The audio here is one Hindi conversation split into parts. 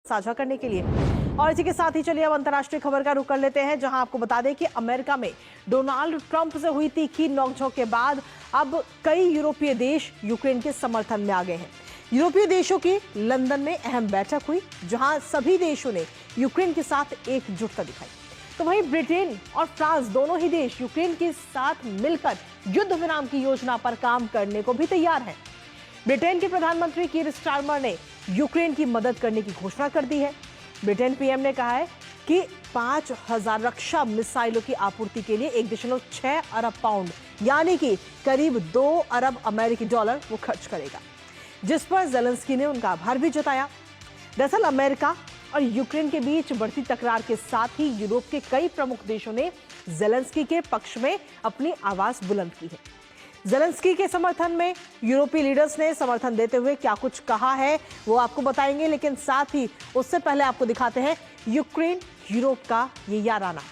साझा करने के लिए। और इसी के साथ ही चलिए अब अंतर्राष्ट्रीय खबर का रुख कर लेते हैं, जहां आपको बता दें कि अमेरिका में डोनाल्ड ट्रंप से हुई तीखी नोकझोंक के बाद अब कई यूरोपीय देश यूक्रेन के समर्थन में आ गए हैं। यूरोपीय देशों की लंदन में अहम बैठक हुई, जहां सभी देशों ने यूक्रेन के साथ एकजुटता दिखाई। तो वहीं ब्रिटेन और फ्रांस दोनों ही देश यूक्रेन के साथ मिलकर युद्ध विराम की योजना पर काम करने को भी तैयार हैं। ब्रिटेन के प्रधानमंत्री कीर स्टारमर ने यूक्रेन की मदद करने की घोषणा कर दी है। ब्रिटेन पीएम ने कहा है कि 5,000 रक्षा मिसाइलों की आपूर्ति के लिए 1.6 अरब पाउंड यानी कि करीब 2 अरब अमेरिकी डॉलर वो खर्च करेगा, जिस पर ज़ेलेंस्की ने उनका आभार भी जताया। दरअसल अमेरिका और यूक्रेन के बीच बढ़ती तकरार के साथ ही यूरोप के कई प्रमुख देशों ने ज़ेलेंस्की के पक्ष में अपनी आवाज बुलंद की है। ज़ेलेंस्की के समर्थन में यूरोपीय लीडर्स ने समर्थन देते हुए क्या कुछ कहा है वो आपको बताएंगे, लेकिन साथ ही उससे पहले आपको दिखाते हैं यूक्रेन यूरोप का ये याराना।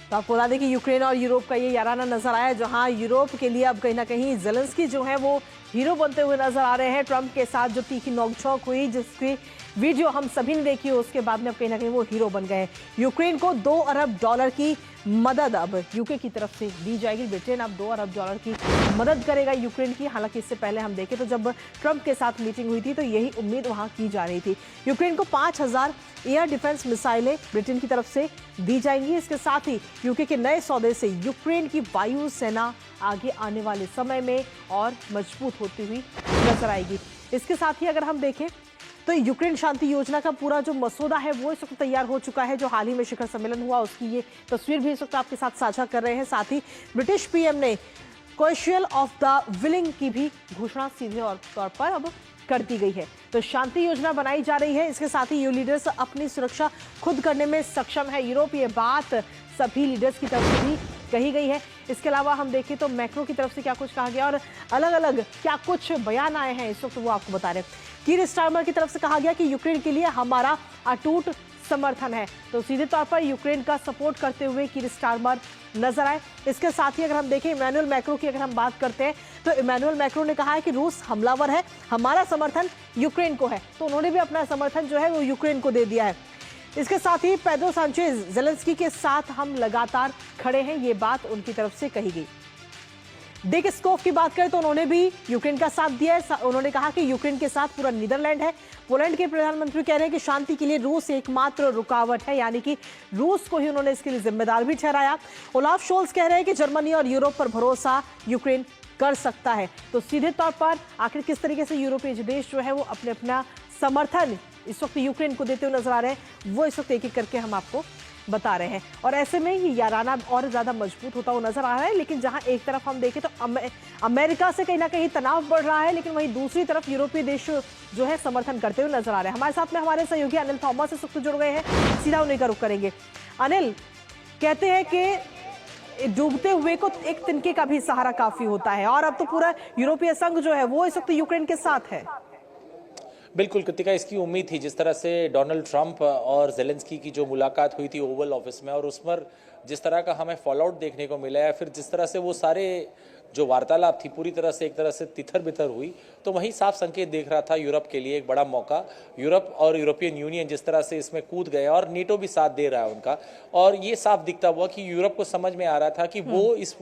तो आपको बता दें कि यूक्रेन और यूरोप का ये याराना नजर आया, जहां यूरोप के लिए अब कहीं ना कहीं ज़ेलेंस्की जो है वो हीरो बनते हुए नजर आ रहे हैं। ट्रंप के साथ जो तीखी नोकझोंक हुई, जिसकी वीडियो हम सभी ने देखी, उसके बाद में अब कहीं ना कहीं वो हीरो बन गए हैं। यूक्रेन को 2 अरब डॉलर की मदद अब यूके की तरफ से दी जाएगी। ब्रिटेन अब 2 अरब डॉलर की मदद करेगा यूक्रेन की। हालांकि इससे पहले हम देखें तो जब ट्रंप के साथ मीटिंग हुई थी तो यही उम्मीद वहां की जा रही थी। यूक्रेन को 5,000 एयर डिफेंस मिसाइलें ब्रिटेन की तरफ से दी जाएंगी। इसके साथ ही यूके के नए सौदे से यूक्रेन की वायु सेना आगे आने वाले समय में और मजबूत होती हुई नजर आएगी। इसके साथ ही अगर हम देखें तो यूक्रेन शांति योजना का पूरा जो मसौदा है वो इस वक्त तैयार हो चुका है। जो हाल ही में शिखर सम्मेलन हुआ उसकी ये तस्वीर भी इस वक्त आपके साथ साझा कर रहे हैं। साथ ही ब्रिटिश पीएम ने कोएशियल ऑफ द विलिंग की भी घोषणा सीधे तौर पर अब कर दी गई है। तो शांति योजना बनाई जा रही है। इसके साथ ही ये लीडर्स अपनी सुरक्षा खुद करने में सक्षम है। यूरोप ये बात सभी लीडर्स की तरफ से भी कही गई है। इसके अलावा हम देखें तो मैक्रो की तरफ से क्या कुछ कहा गया और अलग अलग क्या कुछ बयान आए हैं इस वक्त वो आपको बता रहे हैं। कीर स्टारमर की तरफ से कहा गया कि यूक्रेन के लिए हमारा अटूट समर्थन है। तो सीधे तौर पर यूक्रेन का सपोर्ट करते हुए कीर स्टारमर नजर आए। इसके साथ ही अगर हम देखें इमैनुअल मैक्रो की अगर हम बात करते हैं तो इमैनुअल मैक्रो ने कहा है कि रूस हमलावर है, हमारा समर्थन यूक्रेन को है। तो उन्होंने भी अपना समर्थन जो है वो यूक्रेन को दे दिया है। इसके साथ ही पेड्रो सांचेज ज़ेलेंस्की के साथ हम लगातार खड़े हैं, ये बात उनकी तरफ से कही गई। डिक स्कोफ की बात करें तो उन्होंने भी यूक्रेन का साथ दिया है। उन्होंने कहा कि यूक्रेन के साथ पूरा नीदरलैंड है। पोलैंड के प्रधानमंत्री कह रहे हैं कि शांति के लिए रूस एकमात्र रुकावट है, यानी कि रूस को ही उन्होंने इसके लिए जिम्मेदार भी ठहराया। ओलाफ शोल्स कह रहे हैं कि जर्मनी और यूरोप पर भरोसा यूक्रेन कर सकता है। तो सीधे तौर पर आखिर किस तरीके से यूरोपीय देश जो है वो अपना समर्थन इस वक्त यूक्रेन को देते हुए नजर आ रहे हैं, वो इस वक्त एक एक करके हम आपको बता रहे हैं। और ऐसे में ये याराना और ज्यादा मजबूत होता हुआ नजर आ रहा है। लेकिन जहां एक तरफ हम देखें तो अमेरिका से कहीं ना कहीं तनाव बढ़ रहा है, लेकिन वहीं दूसरी तरफ यूरोपीय देश जो है समर्थन करते हुए नजर आ रहे हैं। हमारे साथ में हमारे सहयोगी अनिल थॉमस इस वक्त जुड़ गए हैं, सीधा उन्हीं का रुख करेंगे। अनिल, कहते हैं कि डूबते हुए को एक तिनके का भी सहारा काफी होता है और अब तो पूरा यूरोपीय संघ जो है वो इस वक्त यूक्रेन के साथ है। बिल्कुल कृतिका, इसकी उम्मीद थी। जिस तरह से डोनाल्ड ट्रंप और ज़ेलेंस्की की जो मुलाकात हुई थी ओवल ऑफिस में और उस पर जिस तरह का हमें फॉलोआउट देखने को मिला है, फिर जिस तरह से वो सारे जो वार्तालाप थी पूरी तरह से एक तरह से तितर बितर हुई, तो वही साफ संकेत देख रहा था यूरोप के लिए एक बड़ा मौका। यूरोप और यूरोपियन यूनियन जिस तरह से इसमें कूद गए और नेटो भी साथ दे रहा है उनका, और ये साफ दिखता हुआ कि यूरोप को समझ में आ रहा था कि वो इस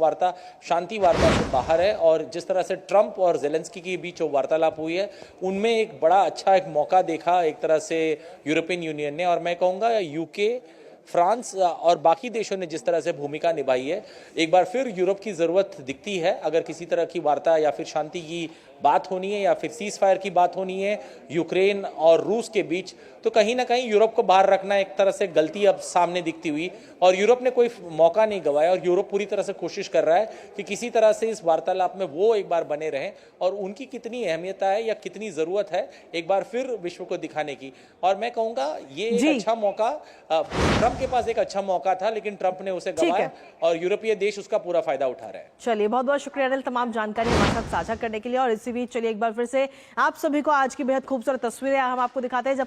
शांति वार्ता से बाहर है। और जिस तरह से ट्रंप और ज़ेलेंस्की के बीच जो वार्तालाप हुई है उनमें एक बड़ा अच्छा एक मौका देखा एक तरह से यूरोपियन यूनियन ने। और मैं कहूँगा यूके, फ्रांस और बाकी देशों ने जिस तरह से भूमिका निभाई है, एक बार फिर यूरोप की ज़रूरत दिखती है। अगर किसी तरह की वार्ता या फिर शांति की बात होनी है या फिर सीज फायर की बात होनी है यूक्रेन और रूस के बीच, तो कहीं ना कहीं यूरोप को बाहर रखना एक तरह से गलती अब सामने दिखती हुई। और यूरोप ने कोई मौका नहीं गंवाया और यूरोप पूरी तरह से कोशिश कर रहा है कि किसी तरह से इस वार्तालाप में वो एक बार बने रहें और उनकी कितनी अहमियत है या कितनी ज़रूरत है एक बार फिर विश्व को दिखाने की। और मैं कहूँगा ये एक अच्छा मौका, ट्रंप के पास एक अच्छा मौका था लेकिन ट्रंप ने उसे गंवाया और यूरोपीय देश उसका पूरा फायदा उठा रहे हैं। चलिए, बहुत बहुत शुक्रिया अनिल तमाम जानकारी हमारे साथ साझा करने के लिए। और इसी बीच चलिए एक बार फिर से आप सभी को आज की बेहद खूबसूरत तस्वीरें हम आपको दिखाते हैं। जब